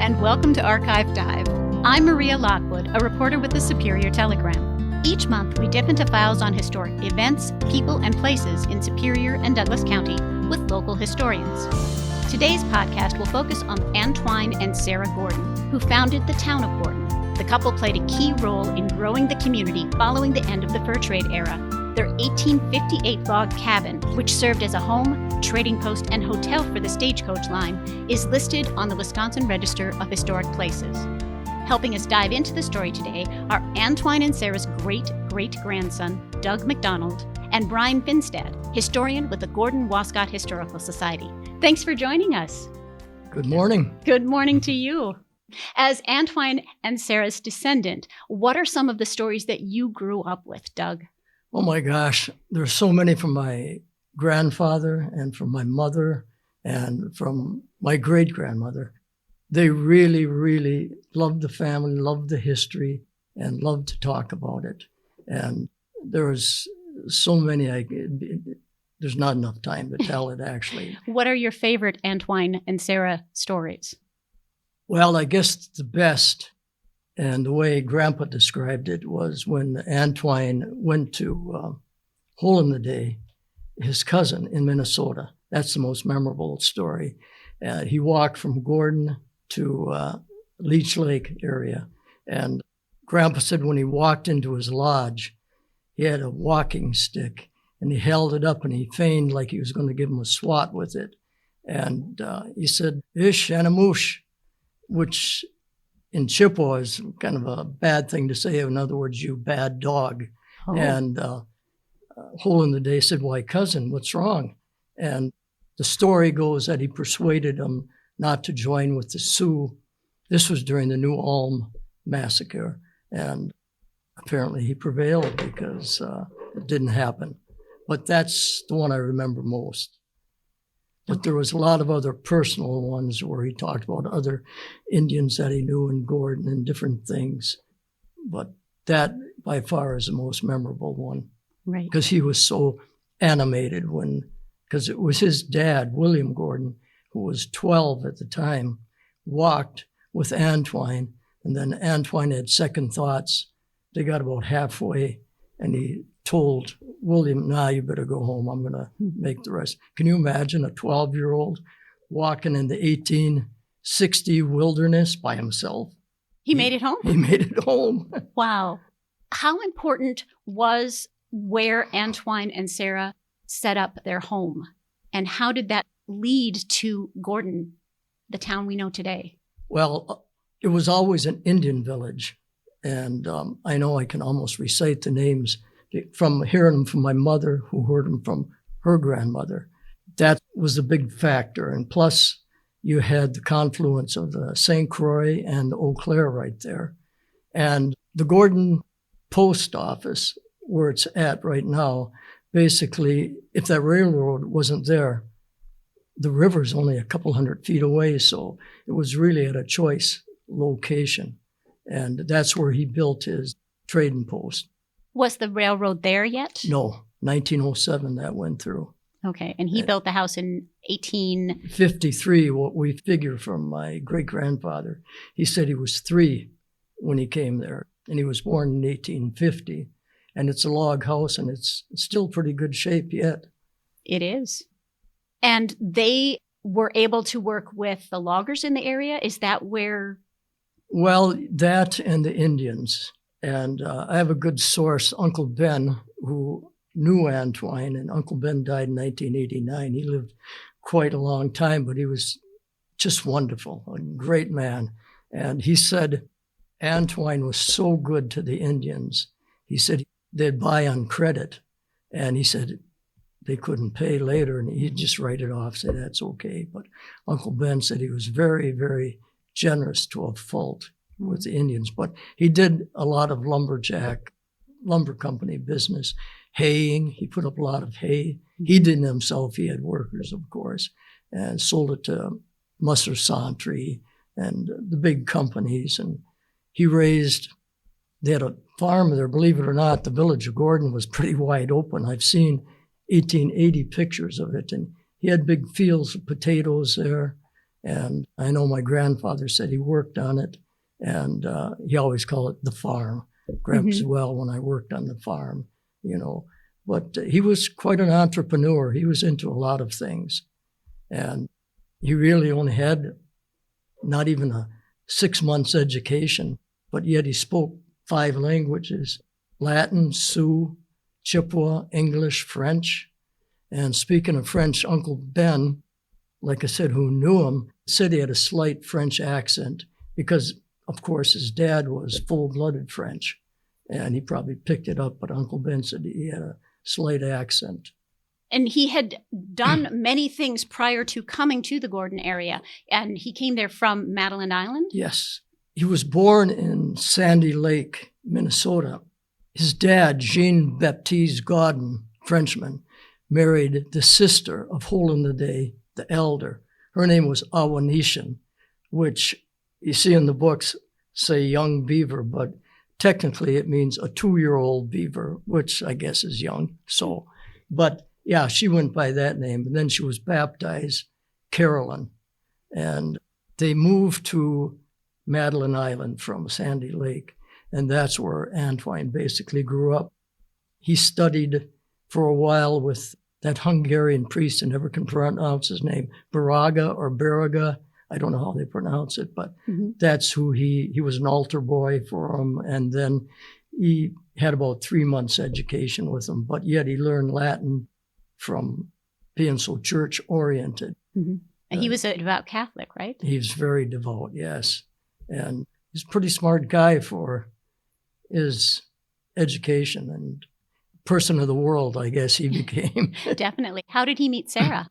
and welcome to Archive Dive. I'm Maria Lockwood, a reporter with the Superior Telegram. Each month, we dip into files on historic events, people, and places in Superior and Douglas County with local historians. Today's podcast will focus on Antoine and Sarah Gordon, who founded the town of Gordon. The couple played a key role in growing the community following the end of the fur trade era. Their 1858 log cabin, which served as a home, trading post, and hotel for the stagecoach line, is listed on the Wisconsin Register of Historic Places. Helping us dive into the story today are Antoine and Sarah's great-great-grandson, Doug McDonald, and Brian Finstad, historian with the Gordon-Wascott Historical Society. Thanks for joining us. Good morning. Good morning to you. As Antoine and Sarah's descendant, what are some of the stories that you grew up with, Doug? Oh my gosh, there's so many from my grandfather and from my mother and from my great-grandmother. They really, really loved the family, loved the history, and loved to talk about it. And there was so many, there's not enough time to tell it, actually. What are your favorite Antoine and Sarah stories? Well, I guess the best, and the way Grandpa described it, was when Antoine went to Hole in the Day, his cousin in Minnesota. That's the most memorable story. He walked from Gordon to Leech Lake area. And Grandpa said when he walked into his lodge, he had a walking stick and he held it up and he feigned like he was going to give him a swat with it. And he said, "Ish and a moosh," which in Chippewa is kind of a bad thing to say. In other words, you bad dog. Oh. And Hole in the Day said, "Why, cousin, what's wrong?" And the story goes that he persuaded him not to join with the Sioux. This was during the New Ulm massacre. And apparently he prevailed because it didn't happen. But that's the one I remember most. But there was a lot of other personal ones where he talked about other Indians that he knew in Gordon and different things. But that by far is the most memorable one. Right. Because he was so animated because it was his dad, William Gordon, who was 12 at the time, walked with An-twine, and then An-twine had second thoughts. They got about halfway, and he told William, "Nah, you better go home. I'm going to make the rest." Can you imagine a 12-year-old walking in the 1860 wilderness by himself? He made it home? He made it home. Wow. How important was where Antoine and Sarah set up their home? And how did that lead to Gordon, the town we know today? Well, it was always an Indian village. And I know I can almost recite the names from hearing them from my mother, who heard them from her grandmother. That was a big factor. And plus, you had the confluence of the St. Croix and the Eau Claire right there. And the Gordon post office, where it's at right now, basically, if that railroad wasn't there, the river's only a couple hundred feet away, so it was really at a choice location. And that's where he built his trading post. Was the railroad there yet? No, 1907 that went through. Okay, and he built the house in 1853, what we figure from my great-grandfather. He said he was 3 when he came there, and he was born in 1850. And it's a log house, and it's still pretty good shape yet. It is. And they were able to work with the loggers in the area? Is that where? Well, that and the Indians. And I have a good source, Uncle Ben, who knew An-twine, and Uncle Ben died in 1989. He lived quite a long time, but he was just wonderful, a great man. And he said An-twine was so good to the Indians. He said they'd buy on credit. And he said they couldn't pay later, and he'd just write it off, say that's okay. But Uncle Ben said he was very, very generous to a fault with the Indians. But he did a lot of lumber company business, haying. He put up a lot of hay. He didn't himself. He had workers, of course, and sold it to Musser Santry and the big companies. And he they had a farm there, believe it or not. The village of Gordon was pretty wide open. I've seen 1880 pictures of it, and he had big fields of potatoes there And I know my grandfather said he worked on it, and he always called it the farm. Gramps as well when I worked on the farm, But he was quite an entrepreneur. He was into a lot of things. And he really only had not even a 6 months education, but yet he spoke 5 languages: Latin, Sioux, Chippewa, English, French. And speaking of French, Uncle Ben, like I said, who knew him, said he had a slight French accent because, of course, his dad was full-blooded French, and he probably picked it up, but Uncle Ben said he had a slight accent. And he had done many things prior to coming to the Gordon area, and he came there from Madeline Island? Yes. He was born in Sandy Lake, Minnesota. His dad, Jean-Baptiste Gordon, Frenchman, married the sister of Hole-in-the-Day, the elder. Her name was Awanishan, which you see in the books say young beaver, but technically it means a 2-year-old beaver, which I guess is young. So, but yeah, she went by that name. And then she was baptized Carolyn. And they moved to Madeline Island from Sandy Lake. And that's where An-twine basically grew up. He studied for a while with that Hungarian priest, I never can pronounce his name, Baraga or Baraga. I don't know how they pronounce it, but that's who he was an altar boy for him. And then he had about 3 months education with him, but yet he learned Latin from being so church-oriented. And he was a devout Catholic, right? He was very devout, yes. And he's a pretty smart guy for his education and person of the world, I guess he became. Definitely. How did he meet Sarah?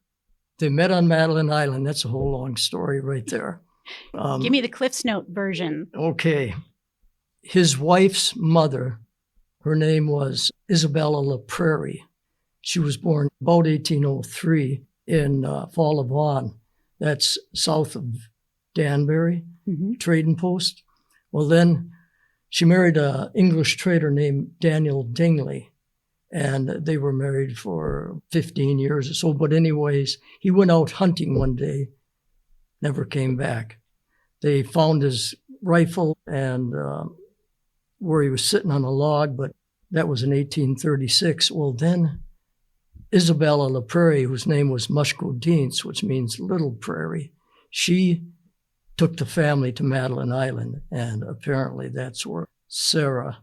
They met on Madeline Island. That's a whole long story right there. Give me the Cliff's Note version. Okay. His wife's mother, her name was Isabella La Prairie. She was born about 1803 in Fall of Vaughan. That's south of Danbury, trading post. Well, then she married an English trader named Daniel Dingley, and they were married for 15 years or so. But anyways, he went out hunting one day, never came back. They found his rifle and where he was sitting on a log, but that was in 1836. Well, then Isabella La Prairie, whose name was Mushkodince, which means little prairie, she took the family to Madeline Island, and apparently that's where Sarah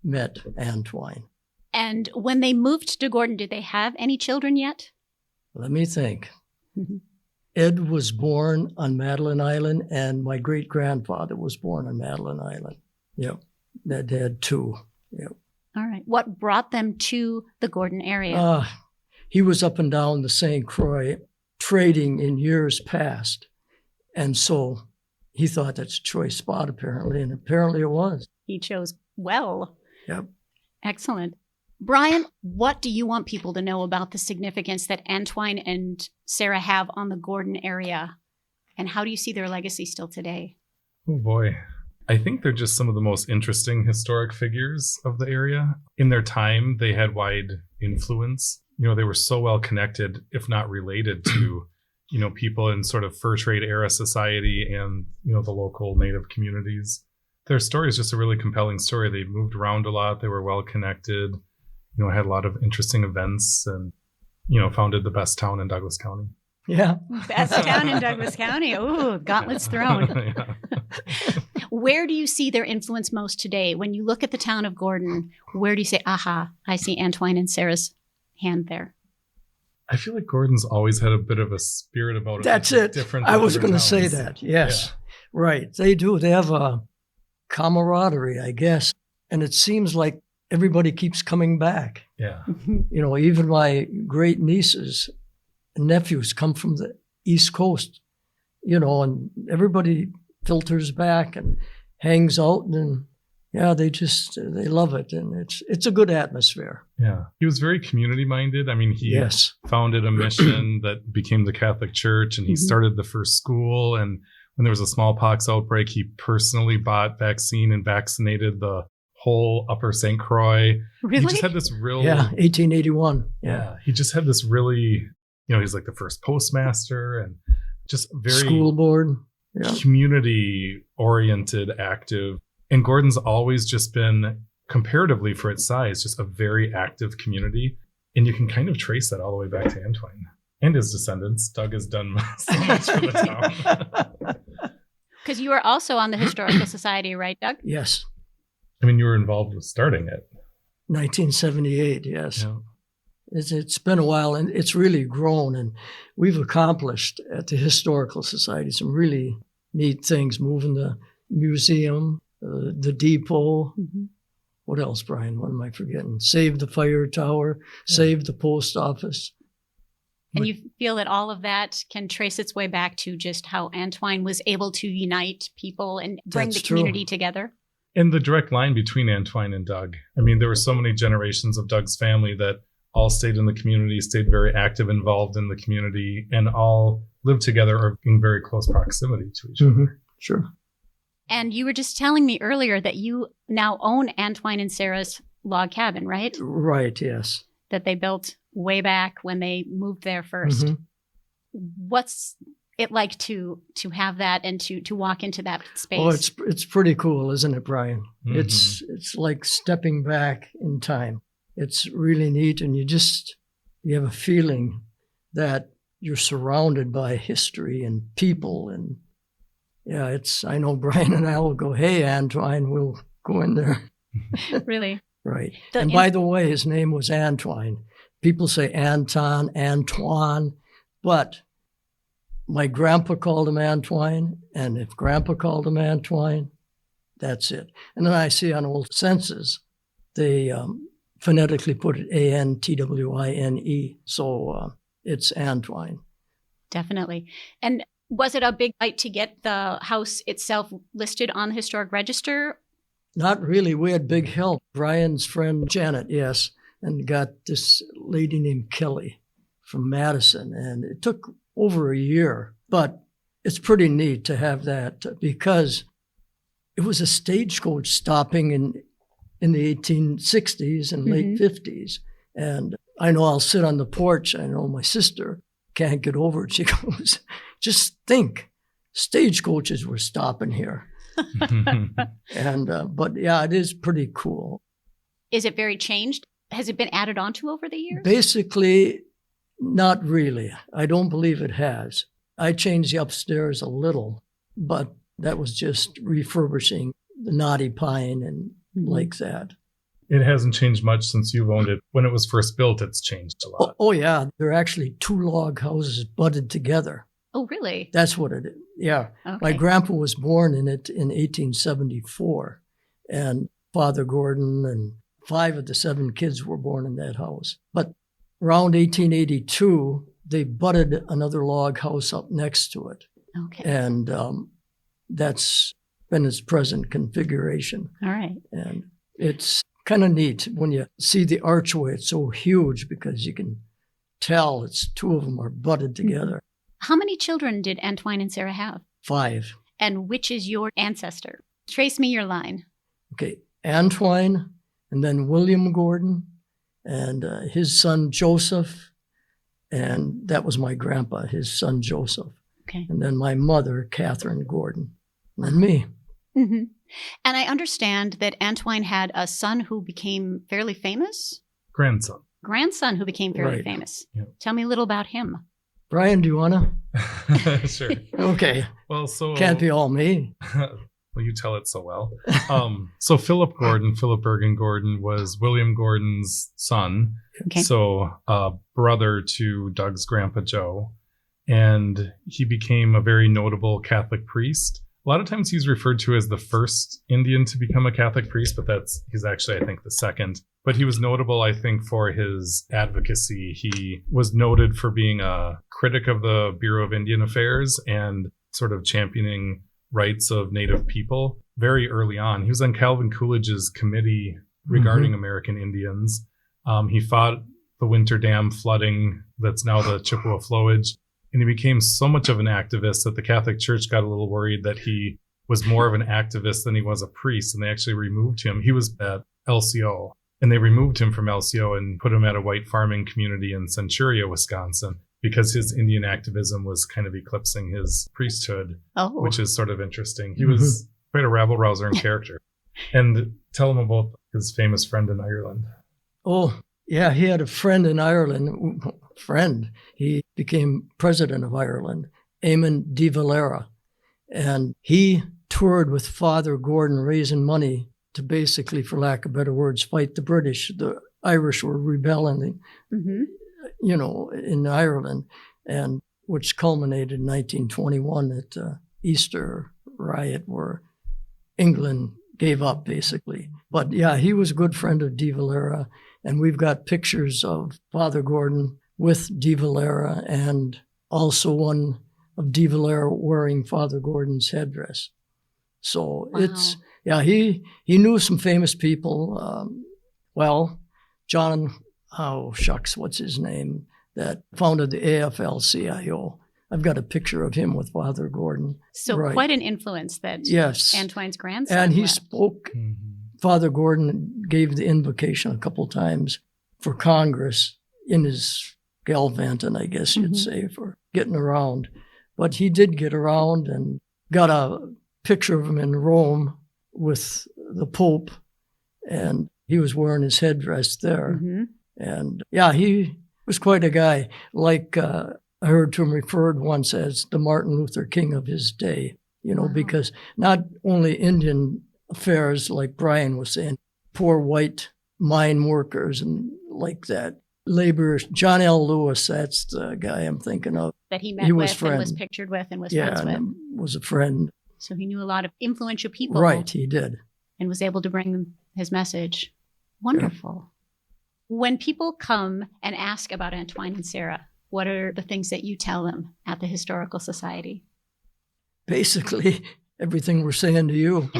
met An-twine. And when they moved to Gordon, did they have any children yet? Let me think. Ed was born on Madeline Island, and my great-grandfather was born on Madeline Island. Yep, that had 2. Yep. All right. What brought them to the Gordon area? He was up and down the St. Croix trading in years past, and so he thought that's a choice spot, apparently, and apparently it was. He chose well. Yep. Excellent. Brian, what do you want people to know about the significance that Antoine and Sarah have on the Gordon area? And how do you see their legacy still today? Oh, boy. I think they're just some of the most interesting historic figures of the area. In their time, they had wide influence. They were so well connected, if not related to, people in sort of fur trade era society and, the local native communities. Their story is just a really compelling story. They moved around a lot. They were well connected. Had a lot of interesting events and, founded the best town in Douglas County. Yeah. Best town in Douglas County. Ooh, gauntlets thrown. Where do you see their influence most today? When you look at the town of Gordon, where do you say, aha, I see Antoine and Sarah's hand there? I feel like Gordon's always had a bit of a spirit about it. That's it. Different I was going to towns. say that. Yes. Yeah. Right. They do. They have a camaraderie, I guess. And it seems like everybody keeps coming back. Yeah. Even my great nieces and nephews come from the East Coast, and everybody filters back and hangs out, and they love it, and it's a good atmosphere. Yeah. He was very community minded. I mean, he founded a mission that became the Catholic Church, and he started the first school. And when there was a smallpox outbreak, he personally bought vaccine and vaccinated the whole upper St. Croix. Really? He just had this real... Yeah, 1881. Yeah. He just had this really, he's like the first postmaster. And just very School board. Yeah. community-oriented, active. And Gordon's always just been, comparatively for its size, just a very active community. And you can kind of trace that all the way back to An-twine and his descendants. Doug has done so much for the town. Because you were also on the Historical Society, right, Doug? Yes. I mean, you were involved with starting it. 1978, yes. Yeah. It's been a while, and it's really grown. And we've accomplished at the Historical Society some really neat things, moving the museum, the depot. Mm-hmm. What else, Brian? What am I forgetting? Save the fire tower, save the post office. And you feel that all of that can trace its way back to just how An-twine was able to unite people and bring That's the community true. together? And the direct line between An-twine and Doug. I mean, there were so many generations of Doug's family that all stayed in the community, stayed very active, involved in the community, and all lived together or in very close proximity to each other. Sure. And you were just telling me earlier that you now own Antoine and Sarah's log cabin, right? Right, yes. That they built way back when they moved there 1st. Mhm. What's it like to have that and to walk into that space? Oh, it's pretty cool, isn't it, Brian? Mhm. It's like stepping back in time. It's really neat, and you have a feeling that you're surrounded by history and people, and yeah, I know Brian and I will go, hey, An-twine, we'll go in there. Really? Right. The And by the way, his name was An-twine. People say Anton, Antoine, but my grandpa called him An-twine, and if grandpa called him An-twine, that's it. And then I see on old census, they phonetically put it Antwine, so it's An-twine. Definitely. And was it a big fight to get the house itself listed on the historic register? Not really. We had big help. Brian's friend Janet, yes, and got this lady named Kelly from Madison, and it took over a year, but it's pretty neat to have that because it was a stagecoach stopping in the 1860s and late 50s. And I know I'll sit on the porch. I know my sister can't get over it. She goes, just think, stagecoaches were stopping here. And but yeah, it is pretty cool. Is it very changed? Has it been added onto over the years? Basically, not really. I don't believe it has. I changed the upstairs a little, but that was just refurbishing the knotty pine and like that. It hasn't changed much since you've owned it. When it was first built, it's changed a lot. Oh yeah, there are actually two log houses butted together. Oh, really? That's what it is. Yeah. Okay. My grandpa was born in it in 1874, and Father Gordon and 5 of the 7 kids were born in that house. But around 1882, they butted another log house up next to it. Okay. And that's been its present configuration. All right. And it's kind of neat when you see the archway. It's so huge because you can tell it's 2 of them are butted together. How many children did Antoine and Sarah have? 5. And which is your ancestor? Trace me your line. Okay, An-twine, and then William Gordon, and his son Joseph, and that was my grandpa, his son Joseph. Okay. And then my mother, Catherine Gordon, and me. Mm-hmm. And I understand that Antoine had a son who became fairly famous? Grandson. Grandson who became fairly Right. famous. Yeah. Tell me a little about him. Brian, do you want to? Sure. Okay, Well, so can't be all me. well, you tell it so well. So Philip Bergen Gordon was William Gordon's son. Okay. So brother to Doug's grandpa Joe. And he became a very notable Catholic priest. A lot of times he's referred to as the first Indian to become a Catholic priest, but he's actually, I think, the second. But he was notable, I think, for his advocacy. He was noted for being a critic of the Bureau of Indian Affairs and sort of championing rights of Native people very early on. He was on Calvin Coolidge's committee regarding American Indians. He fought the winter dam flooding that's now the Chippewa flowage. And he became so much of an activist that the Catholic Church got a little worried that he was more of an activist than he was a priest. And they actually removed him. He was at LCO. And they removed him from LCO and put him at a white farming community in Centuria, Wisconsin, because his Indian activism was kind of eclipsing his priesthood, Oh. which is sort of interesting. He was quite a rabble-rouser in character. And tell him about his famous friend in Ireland. Oh, yeah, he had a friend in Ireland. He became president of Ireland, Eamon de Valera. And he toured with Father Gordon raising money to basically, for lack of better words, fight the British. The Irish were rebelling, in Ireland, and which culminated in 1921 at the Easter riot where England gave up, basically. But yeah, he was a good friend of de Valera, and we've got pictures of Father Gordon with de Valera and also one of de Valera wearing Father Gordon's headdress. So Wow. he knew some famous people. John, what's his name, that founded the AFL-CIO. I've got a picture of him with Father Gordon. So Right. quite an influence that Yes. An-twine's grandson And he left. spoke, Father Gordon gave the invocation a couple times for Congress in his gallivanting, I guess you'd say, for getting around. But he did get around and got a picture of him in Rome with the Pope, and he was wearing his headdress there. And yeah, he was quite a guy. Like I heard him referred once as the Martin Luther King of his day, Wow. because not only Indian affairs, like Brian was saying, poor white mine workers and like that, laborers. John L. Lewis, that's the guy I'm thinking of. That he met He was with and was friend. pictured with and was Yeah, friends with. and was a friend. So he knew a lot of influential people. Right, he did. And was able to bring them his message. Wonderful. When people come and ask about Antoine and Sarah, what are the things that you tell them at the Historical Society? Basically, everything we're saying to you.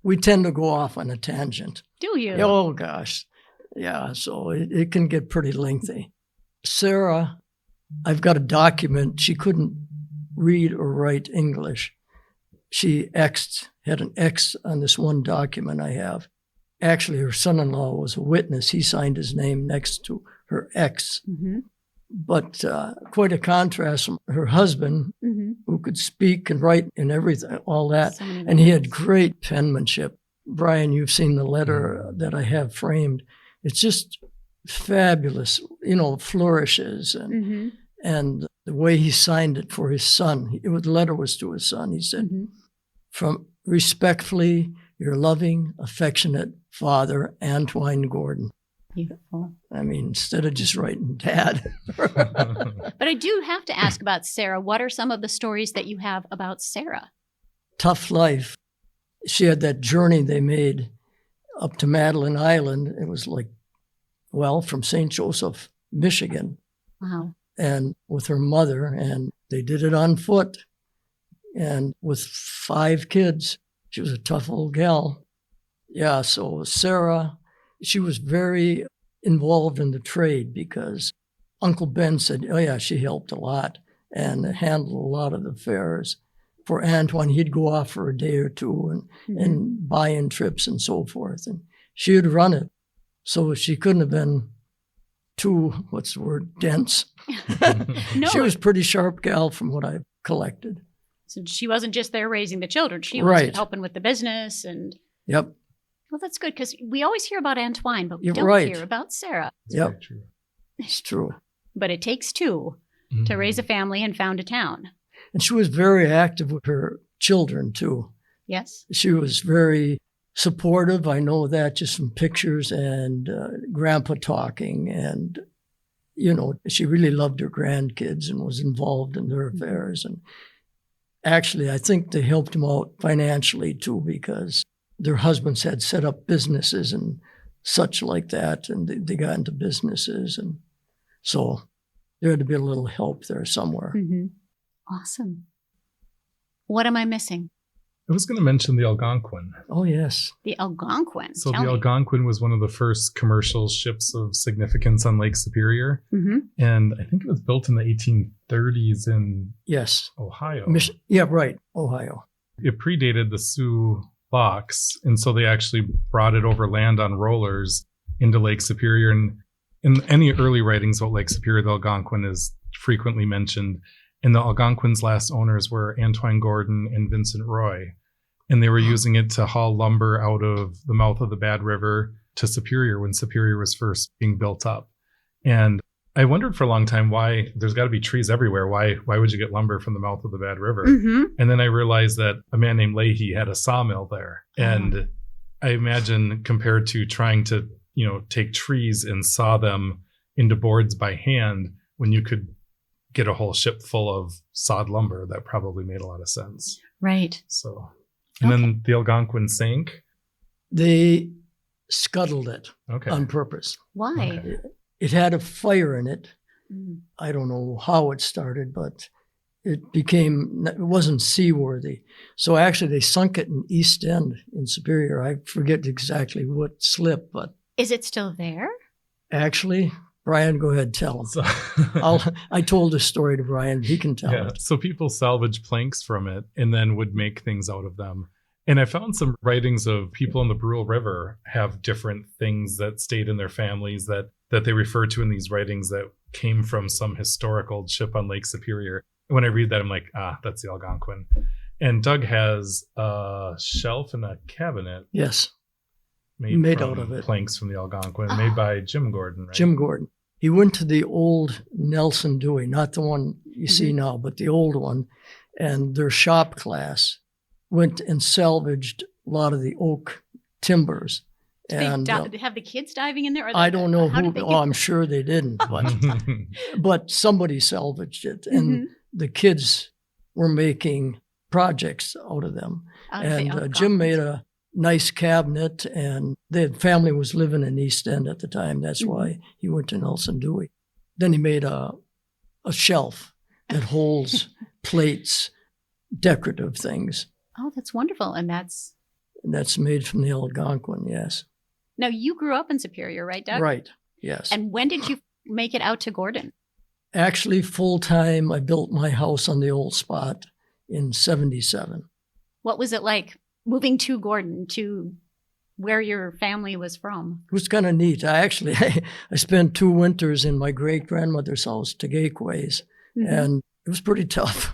we tend to go off on a tangent. Do you? Oh, gosh. Yeah, so it can get pretty lengthy. Sarah, I've got a document. She couldn't read or write English. She had an X on this one document I have. Actually, her son-in-law was a witness. He signed his name next to her X. But quite a contrast from her husband, who could speak and write and everything, all that. So many And he had ways. great penmanship. Brian, you've seen the letter that I have framed. It's just fabulous, flourishes and the way he signed it for his son. The letter was to his son. He said, "From respectfully, your loving, affectionate father, Antoine Gordon." Beautiful. I mean, instead of just writing dad. But I do have to ask about Sarah. What are some of the stories that you have about Sarah? Tough life. She had that journey they made up to Madeline Island. It was from St. Joseph, Michigan, Wow. and with her mother, and they did it on foot and with 5 kids. She was a tough old gal. Yeah, so Sarah, she was very involved in the trade because Uncle Ben said, oh yeah, she helped a lot and handled a lot of the fairs. For Antoine, he'd go off for a day or two and buy in trips and so forth. And she would run it. So she couldn't have been too, dense. No. She was a pretty sharp gal from what I've collected. So she wasn't just there raising the children. She was Right. helping with the business. And Yep. well, that's good because we always hear about An-twine, but we You're don't right. hear about Sarah. Yep. Very true. It's true. But it takes 2 to raise a family and found a town. And she was very active with her children, too. Yes? She was very supportive. I know that just from pictures and grandpa talking. And, she really loved her grandkids and was involved in their affairs. And actually, I think they helped them out financially, too, because their husbands had set up businesses and such like that. And they got into businesses. And so there had to be a little help there somewhere. Awesome. What am I missing? I was going to mention the Algonquin. Oh, yes. The Algonquin. So Tell the me. Algonquin was one of the first commercial ships of significance on Lake Superior. And I think it was built in the 1830s in Yes. Ohio. Yeah, right. Ohio. It predated the Sioux locks. And so they actually brought it over land on rollers into Lake Superior. And In any early writings about Lake Superior, the Algonquin is frequently mentioned. And the Algonquin's last owners were Antoine Gordon and Vincent Roy. And they were using it to haul lumber out of the mouth of the Bad River to Superior when Superior was first being built up. And I wondered for a long time why there's got to be trees everywhere. Why would you get lumber from the mouth of the Bad River? Mm-hmm. And then I realized that a man named Leahy had a sawmill there. And I imagine compared to trying to, take trees and saw them into boards by hand, when you could get a whole ship full of sawed lumber, that probably made a lot of sense. Right. So, and then the Algonquin sank. They scuttled it Okay. on purpose. Why? Okay. It had a fire in it. Mm. I don't know how it started, but it wasn't seaworthy. So actually they sunk it in East End in Superior. I forget exactly what slip, but Is it still there? actually, Brian, go ahead, tell him. So, I told the story to Brian. He can tell it. So people salvage planks from it and then would make things out of them. And I found some writings of people in the Brule River have different things that stayed in their families that they refer to in these writings that came from some historical ship on Lake Superior. And when I read that, I'm like, that's the Algonquin. And Doug has a shelf and a cabinet Yes, made out from of it. planks from the Algonquin, made by Jim Gordon, right? Jim Gordon. He went to the old Nelson Dewey, not the one you see now, but the old one, and their shop class went and salvaged a lot of the oak timbers. Did they have the kids diving in there? Or I don't know how who. did they get I'm sure they didn't, but somebody salvaged it, and the kids were making projects out of them. And Jim made a nice cabinet, and the family was living in East End at the time. That's why he went to Nelson Dewey. Then he made a shelf that holds plates, decorative things. Oh, that's wonderful. And that's made from the Algonquin, yes. Now, you grew up in Superior, right, Doug? Right, yes. And when did you make it out to Gordon? Actually, full-time, I built my house on the old spot in 77. What was it like moving to Gordon, to where your family was from? It was kind of neat. I spent 2 winters in my great-grandmother's house, Tegaquays, and it was pretty tough.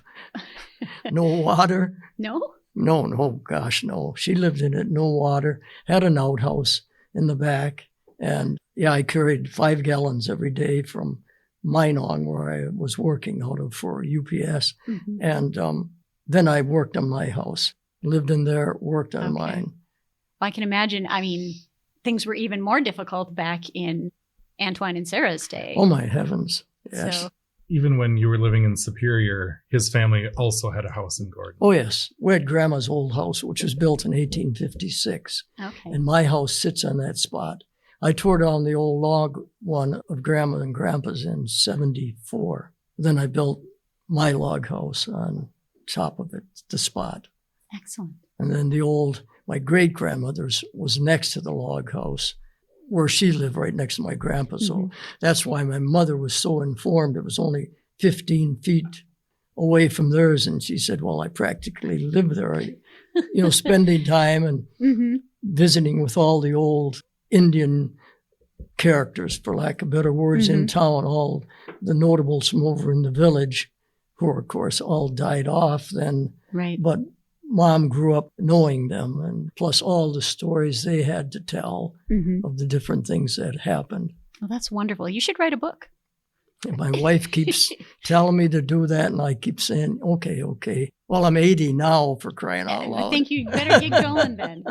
No water. No? No, gosh, no. She lived in it, no water, had an outhouse in the back. And I carried 5 gallons every day from Minong, where I was working out of for UPS. And then I worked on my house, lived in there, worked on mine. I can imagine, things were even more difficult back in Antoine and Sarah's day. Oh, my heavens, yes. So, Even when you were living in Superior, his family also had a house in Gordon. Oh, yes. We had Grandma's old house, which was built in 1856. okay. And my house sits on that spot. I tore down the old log one of Grandma and Grandpa's in 74. Then I built my log house on top of it, the spot. Excellent. And then my great-grandmother's was next to the log house, where she lived right next to my grandpa. So that's why my mother was so informed. It was only 15 feet away from theirs. And she said, well, I practically live there, spending time and visiting with all the old Indian characters, for lack of better words, in town, all the notables from over in the village, who, of course, all died off then. Right. But Mom grew up knowing them, and plus all the stories they had to tell of the different things that happened. Well, that's wonderful. You should write a book. And my wife keeps telling me to do that, and I keep saying, okay. Well, I'm 80 now, for crying out loud. I think you better get going then.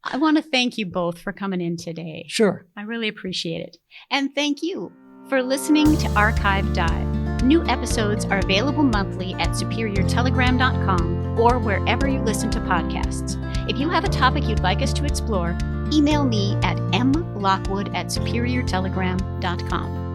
I want to thank you both for coming in today. Sure. I really appreciate it. And thank you for listening to Archive Dive. New episodes are available monthly at superiortelegram.com or wherever you listen to podcasts. If you have a topic you'd like us to explore, email me at mlockwood@superiortelegram.com.